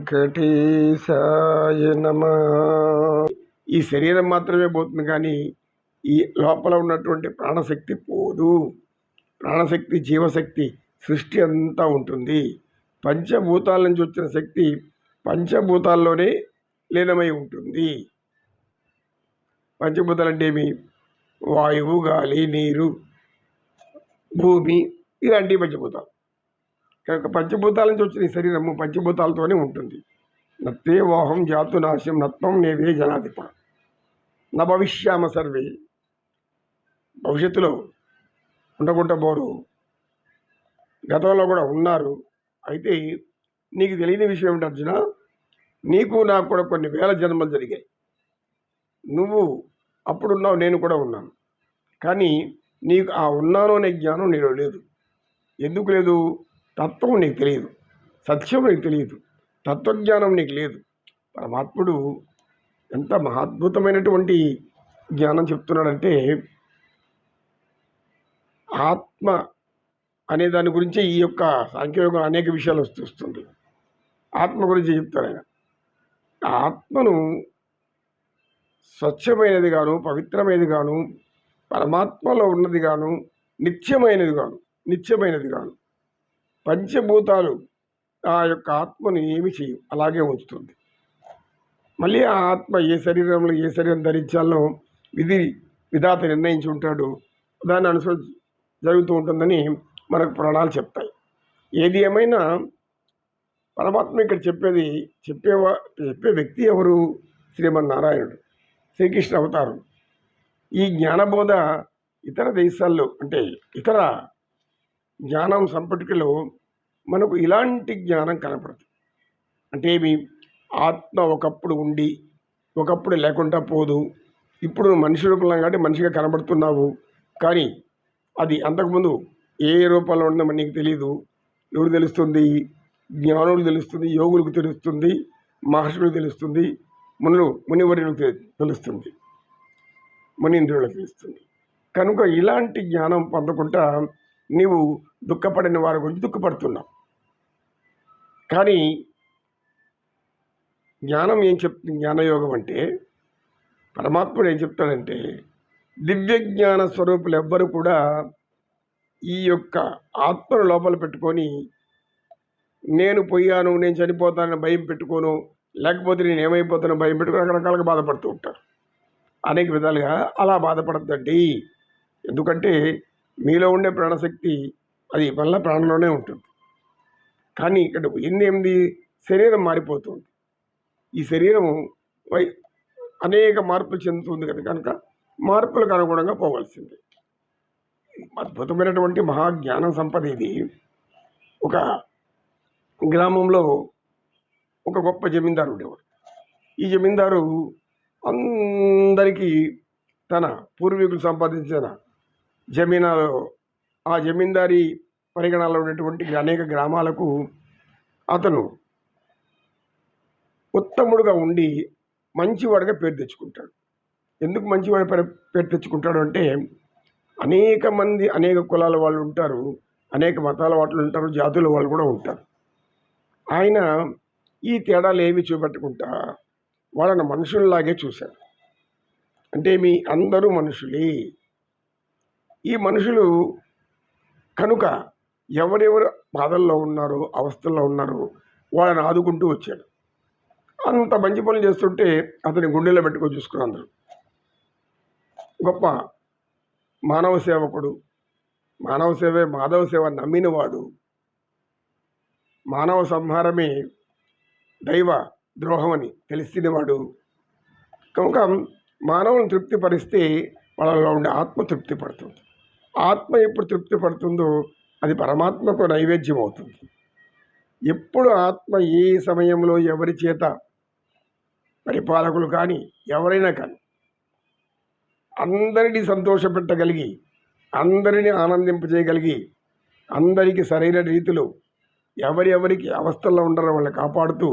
వెంకటేశాయ నమః. ఈ శరీరం మాత్రమే పోతుంది, కానీ ఈ లోపల ఉన్నటువంటి ప్రాణశక్తి పోదు. ప్రాణశక్తి, జీవశక్తి, సృష్టి అంతా ఉంటుంది. పంచభూతాల నుంచి వచ్చిన శక్తి పంచభూతాల్లోనే లీనమై ఉంటుంది. పంచభూతాలు అంటే ఏమి? వాయువు, గాలి, నీరు, భూమి, ఇలాంటి పంచభూతాలు. కనుక పంచభూతాల నుంచి వచ్చిన శరీరము పంచభూతాలతోనే ఉంటుంది. నత్తే వాహం జాతు నాశం నత్వం నేవే జనాధిప నా భవిష్యామ సర్వే. భవిష్యత్తులో ఉండకుండా పోరు, గతంలో కూడా ఉన్నారు. అయితే నీకు తెలియని విషయం ఏమిటి అర్జున? నీకు నాకు కూడా కొన్ని వేల జన్మలు జరిగాయి. నువ్వు అప్పుడున్నావు, నేను కూడా ఉన్నాను. కానీ నీకు ఆ ఉన్నాను అనే జ్ఞానం నీలో లేదు. ఎందుకు లేదు? తత్వం నీకు తెలియదు, సత్యం నీకు తెలియదు, తత్వజ్ఞానం నీకు లేదు. పరమాత్ముడు ఎంత మహాద్భుతమైనటువంటి జ్ఞానం చెప్తున్నాడంటే, ఆత్మ అనే దాని గురించి ఈ యొక్క సాంఖ్యయోగం అనేక విషయాలు వస్తుంది. ఆత్మ గురించి చెప్తాడు ఆయన. ఆత్మను స్వచ్ఛమైనది గాను, పవిత్రమైనది గాను, పరమాత్మలో ఉన్నది గాను, నిత్యమైనది గాను పంచభూతాలు ఆ యొక్క ఆత్మను ఏమి చేయవు, అలాగే ఉంచుతుంది. మళ్ళీ ఆ ఆత్మ ఏ శరీరం ధరించాలో విధాత నిర్ణయించి ఉంటాడు. దాన్ని అనుసరించి జరుగుతూ ఉంటుందని మనకు పురాణాలు చెప్తాయి. ఏది ఏమైనా పరమాత్మ ఇక్కడ చెప్పే వ్యక్తి ఎవరు? శ్రీమన్నారాయణుడు, శ్రీకృష్ణ అవతారం. ఈ జ్ఞానబోధ ఇతర దేశాల్లో, అంటే ఇతర జ్ఞానం సంపటికలో మనకు ఇలాంటి జ్ఞానం కనపడుతుంది. అంటే ఏమి? ఆత్మ ఒకప్పుడు ఉండి ఒకప్పుడు లేకుండా పోదు. ఇప్పుడు మనిషి రూపంలో కాబట్టి మనిషిగా కనబడుతున్నావు, కానీ అది అంతకుముందు ఏ రూపంలో ఉందో నీకు తెలియదు. ఎవరు తెలుస్తుంది? జ్ఞానులు తెలుస్తుంది, యోగులకు తెలుస్తుంది, మహర్షులకు తెలుస్తుంది, మునివర్యులకు తెలుస్తుంది, మునీంద్రులకు తెలుస్తుంది. కనుక ఇలాంటి జ్ఞానం పొందకుండా నీవు దుఃఖపడిన వారి గురించి దుఃఖపడుతున్నావు. కానీ జ్ఞానం ఏం చెప్తుంది? జ్ఞానయోగం అంటే పరమాత్ముడు ఏం చెప్తాడంటే, దివ్య జ్ఞాన స్వరూపులు ఎవ్వరు కూడా ఈ యొక్క ఆత్మను లోపల పెట్టుకొని నేను పోయాను, నేను చనిపోతానని భయం పెట్టుకోను, లేకపోతే నేను ఏమైపోతానో భయం పెట్టుకొని రకరకాలుగా బాధపడుతూ ఉంటారు. అనేక విధాలుగా అలా బాధపడద్దండి. ఎందుకంటే మీలో ఉండే ప్రాణశక్తి అది మళ్ళీ ప్రాణంలోనే ఉంటుంది. కానీ ఇక్కడ ఏంది? శరీరం మారిపోతుంది. ఈ శరీరం అనేక మార్పులు చెందుతుంది కదా, కనుక మార్పులకు అనుగుణంగా పోవాల్సిందే. అద్భుతమైనటువంటి మహాజ్ఞానం సంపద ఇది. ఒక గ్రామంలో ఒక గొప్ప జమీందారు ఉండేవాడు. ఈ జమీందారు అందరికీ తన పూర్వీకులు సంపాదించిన జమీనాలో, ఆ జమీందారీ పరిగణనలో ఉన్నటువంటి అనేక గ్రామాలకు అతను ఉత్తముడుగా ఉండి మంచివాడిగా పేరు తెచ్చుకుంటాడు. ఎందుకు మంచివాడి పేరు తెచ్చుకుంటాడు అంటే, అనేక మంది అనేక కులాల వాళ్ళు ఉంటారు, అనేక మతాల వాళ్ళు ఉంటారు, జాతుల వాళ్ళు కూడా ఉంటారు. ఆయన ఈ తేడాలు ఏమి చూపెట్టకుండా వాళ్ళని మనుషుల్లాగే చూశారు. అంటే మీ అందరూ మనుషులే. ఈ మనుషులు కనుక ఎవరెవరు బాధల్లో ఉన్నారో, అవస్థల్లో ఉన్నారో వాళ్ళని ఆదుకుంటూ వచ్చాడు. అంత మంచి పనులు చేస్తుంటే అతని గుండెలో పెట్టుకొని చూసుకుని అందరూ గొప్ప మానవ సేవకుడు, మానవ సేవే మాధవ సేవ నమ్మినవాడు, మానవ సంహారమే దైవ ద్రోహమని తెలిసినవాడు. కనుక మానవులను తృప్తిపరిస్తే వాళ్ళలో ఉండే ఆత్మ తృప్తి పడుతుంది. ఆత్మ ఎప్పుడు తృప్తి పడుతుందో అది పరమాత్మకు నైవేద్యం అవుతుంది. ఎప్పుడు ఆత్మ ఏ సమయంలో ఎవరి చేత, పరిపాలకులు కానీ ఎవరైనా కానీ అందరినీ సంతోషపెట్టగలిగి, అందరినీ ఆనందింపజేయగలిగి, అందరికీ సరైన రీతిలో ఎవరెవరికి అవస్థల్లో ఉంటారో వాళ్ళని కాపాడుతూ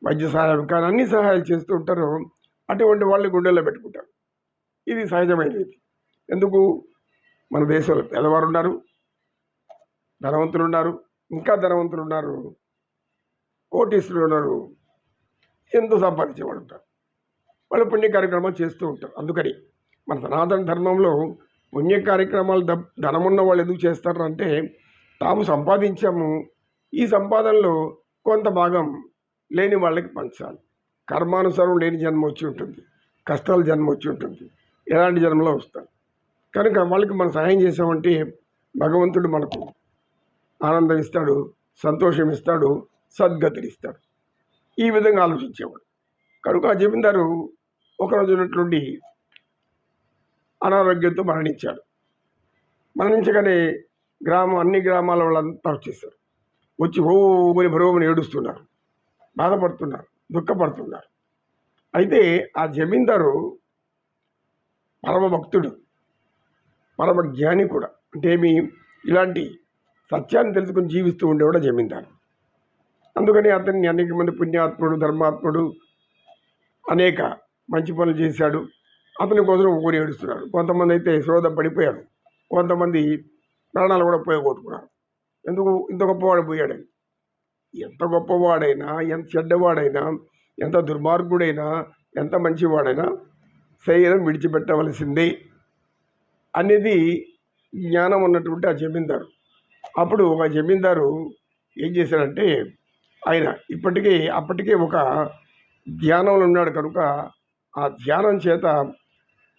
వైద్య సహాయం కానీ అన్ని సహాయాలు చేస్తూ ఉంటారో అటువంటి వాళ్ళని గుండెల్లో పెట్టుకుంటారు. ఇది సహజమైనది. ఎందుకు? మన దేశంలో పేదవారు ఉన్నారు, ధనవంతులు ఉన్నారు, ఇంకా ధనవంతులు ఉన్నారు, కోటీశ్వరులు ఉన్నారు, ఎంతో సంపాదించేవాళ్ళు ఉంటారు. వాళ్ళు పుణ్య కార్యక్రమాలు చేస్తూ ఉంటారు. అందుకని మన సనాతన ధర్మంలో పుణ్య కార్యక్రమాలు ధనమున్న వాళ్ళు ఎందుకు చేస్తారు అంటే, తాము సంపాదించాము, ఈ సంపాదనలో కొంత భాగం లేని వాళ్ళకి పంచాలి. కర్మానుసారం లేని జన్మ వచ్చి ఉంటుంది, కష్టాల జన్మ వచ్చి ఉంటుంది, ఎలాంటి జన్మలో వస్తాయి. కనుక వాళ్ళకి మనం సహాయం చేసామంటే భగవంతుడు మనకు ఆనందం ఇస్తాడు, సంతోషం ఇస్తాడు, సద్గతిని ఇస్తాడు. ఈ విధంగా ఆలోచించేవాడు. కనుక ఆ జమీందారు ఒకరోజు ఉన్నట్లుండి అనారోగ్యంతో మరణించాడు. మరణించగానే అన్ని గ్రామాల వాళ్ళంతా వచ్చేసారు. వచ్చి ఓమని భరోమని ఏడుస్తున్నారు, బాధపడుతున్నారు, దుఃఖపడుతున్నారు. అయితే ఆ జమీందారు పరమ భక్తుడు, పరమ జ్ఞాని కూడా. అంటే ఇలాంటి సత్యాన్ని తెలుసుకుని జీవిస్తూ ఉండేవాడు జమీందారు. అందుకని అతన్ని అనేక మంది పుణ్యాత్ముడు, ధర్మాత్ముడు, అనేక మంచి పనులు చేశాడు. అతని కోసం ఊరి ఏడుస్తున్నారు. కొంతమంది అయితే శోధ పడిపోయారు, కొంతమంది ప్రాణాలు కూడా పోయగొట్టుకున్నారు. ఎందుకు ఇంత గొప్పవాడు పోయాడని. ఎంత గొప్పవాడైనా, ఎంత చెడ్డవాడైనా, ఎంత దుర్మార్గుడైనా, ఎంత మంచివాడైనా శరీరం విడిచిపెట్టవలసిందే అనేది జ్ఞానం ఉన్నటువంటి ఆ జమీందారు. అప్పుడు ఒక జమీందారు ఏం చేశాడంటే, ఆయన అప్పటికే ఒక ధ్యానంలో ఉన్నాడు. కనుక ఆ ధ్యానం చేత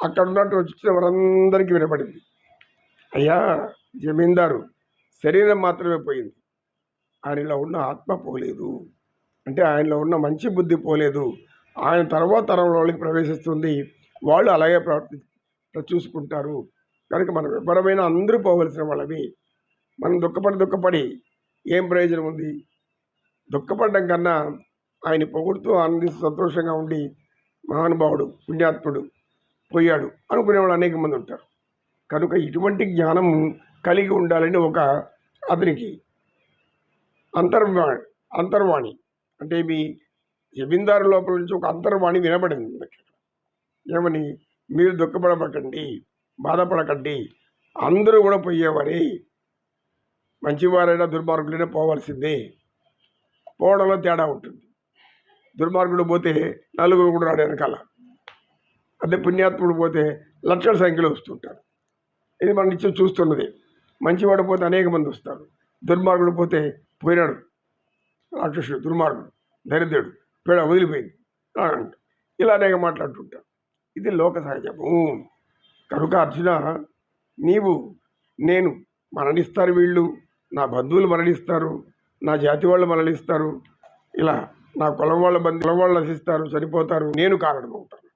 అక్కడ ఉన్నట్టు వచ్చిన వారందరికీ వినపడింది, అయ్యా జమీందారు శరీరం మాత్రమే పోయింది, ఆయనలో ఉన్న ఆత్మ పోలేదు. అంటే ఆయనలో ఉన్న మంచి బుద్ధి పోలేదు. ఆయన తర్వాత తరంలో వాళ్ళకి ప్రవేశిస్తుంది, వాళ్ళు అలాగే చూసుకుంటారు. కనుక మనం ఎవరమైనా అందరూ పోవలసిన వాళ్ళవి. మనం దుఃఖపడి ఏం ప్రయోజనం ఉంది? దుఃఖపడడం కన్నా ఆయన పొగుడుతూ ఆనందిస్తూ సంతోషంగా ఉండి మహానుభావుడు, పుణ్యాత్ముడు పోయాడు అనుకునేవాళ్ళు అనేక మంది ఉంటారు. కనుక ఇటువంటి జ్ఞానం కలిగి ఉండాలని ఒక అతనికి అంతర్వాణి అంటే జమీందారు లోపల నుంచి ఒక అంతర్వాణి వినబడింది. ఏమని? మీరు దుఃఖపడకండి, బాధపడకండి, అందరూ కూడా పోయేవారే, మంచివారైనా దుర్మార్గులైనా పోవాల్సిందే. పోవడంలో తేడా ఉంటుంది. దుర్మార్గుడు పోతే నలుగురు కూడా రాడు వెనకాల, అదే పుణ్యాత్ముడు పోతే లక్షల సంఖ్యలో వస్తుంటారు. ఇది మనం నిత్యం చూస్తున్నది. మంచివాడు పోతే అనేక మంది వస్తారు, దుర్మార్గుడు పోతే పోయినాడు, రాక్షసుడు, దుర్మార్గుడు, దరిద్రుడు, పేడ వదిలిపోయింది ఇలా అనేక మాట్లాడుతుంటారు. ఇది లోక సహజము. కనుక అర్జున, నేను మరణిస్తారు, వీళ్ళు నా బంధువులు మరణిస్తారు, నా జాతి వాళ్ళు మరణిస్తారు, ఇలా నా కులం వాళ్ళు నశిస్తారు, చనిపోతారు, నేను కారణమవుతాను.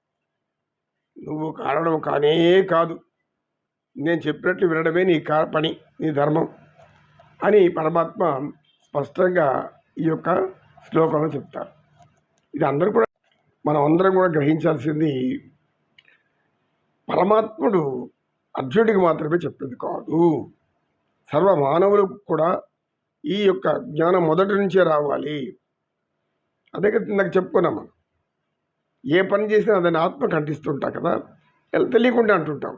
నువ్వు కారణం కానే కాదు, నేను చెప్పినట్లు వినడమే నీ పని, నీ ధర్మం అని పరమాత్మ స్పష్టంగా ఈ యొక్క శ్లోకంలో చెప్తారు. ఇది మనం అందరం కూడా గ్రహించాల్సింది, పరమాత్ముడు అర్జునుడికి మాత్రమే చెప్పింది కాదు, సర్వ మానవులకు కూడా ఈ యొక్క జ్ఞానం మొదటి నుంచే రావాలి. అదే కదా ఇందాక చెప్పుకున్నాం, మనం ఏ పని చేసినా దాన్ని ఆత్మ కంటిస్తుంటాం కదా, తెలియకుండా అంటుంటాం,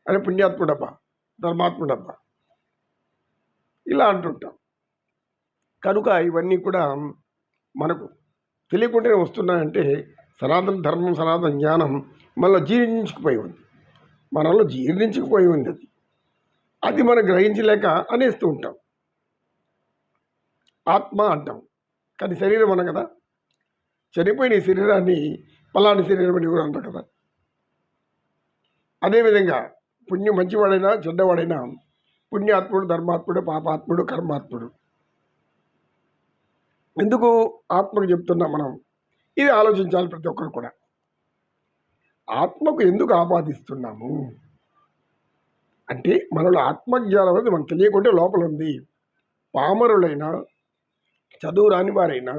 అదే పుణ్యాత్ముడబ్బా, ధర్మాత్ముడబ్బా ఇలా అంటుంటాం. కనుక ఇవన్నీ కూడా మనకు తెలియకుండానే వస్తున్నాయంటే సనాతన ధర్మం, సనాతన జ్ఞానం మనలో జీర్ణించుకుపోయి ఉంది. అది మనం గ్రహించలేక అనేస్తూ ఉంటాం. ఆత్మ అంటాం, కానీ శరీరం అనం కదా. చనిపోయిన ఈ శరీరాన్ని పలాని శరీరం అని కూడా అంటాం కదా. అదేవిధంగా మంచివాడైనా చెడ్డవాడైనా పుణ్యాత్ముడు, ధర్మాత్ముడు, పాపాత్ముడు, కర్మాత్ముడు. ఎందుకు ఆత్మకు చెప్తున్నాం మనం? ఇది ఆలోచించాలి ప్రతి ఒక్కరు కూడా. ఆత్మకు ఎందుకు ఆపాదిస్తున్నాము అంటే, మనలో ఆత్మజ్ఞానం అనేది మనకు తెలియకుంటే లోపల ఉంది. పామరులైనా, చదువు రాని వారైనా,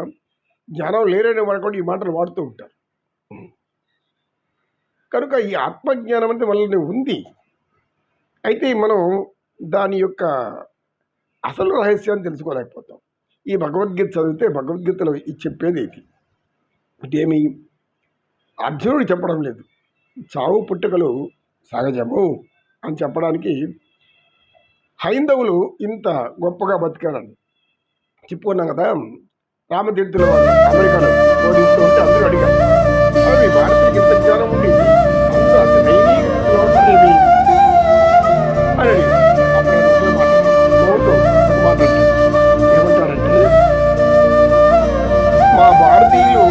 జ్ఞానం లేరైన వారు కూడా ఈ మాటలు వాడుతూ ఉంటారు. కనుక ఈ ఆత్మజ్ఞానం అనేది మనల్ని ఉంది. అయితే మనం దాని యొక్క అసలు రహస్యాన్ని తెలుసుకోలేకపోతాం. ఈ భగవద్గీత చదివితే భగవద్గీతలో చెప్పేది ఇదేమి అర్జునుడు చెప్పడం లేదు, చావు పుట్టుకలు సహజము అని చెప్పడానికి హైందవులు ఇంత గొప్పగా బతికారని చెప్పుకున్నాం కదా. రామతీర్థుల వాళ్ళు అమెరికాలో బోధిస్తూ ఉంటే అందరూ అడిగారు, మీ భారతీయులకి ఇంత జ్ఞానం ఉంది, అందరూ అంత దైవీక స్థితిలో ఉంటారేమి అని అడిగారు. అప్పుడు ఆయన ఒకే మాట, నోటు ఒక మాట అంటారు. ఏమంటారంటే, మా భారతీయులు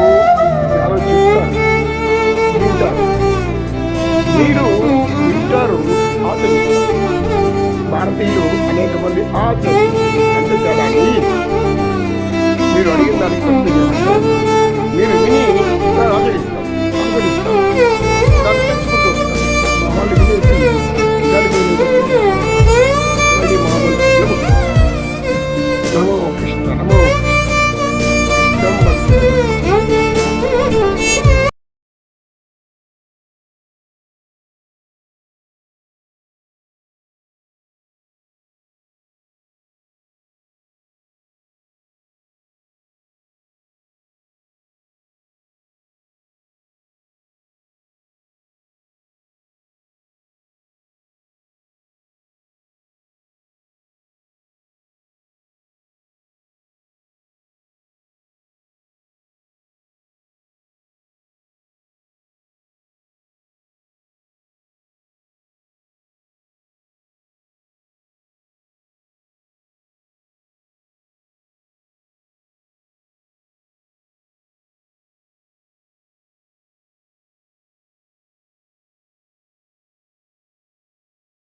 జ్ఞానం చెప్తారు, వింటారు, మీరు వింటారు, ఆచరిస్తారు. భారతీయులు అనేక మంది ఆచరిస్తారు. అంటే తేడా మీరు అడిగిన దానికి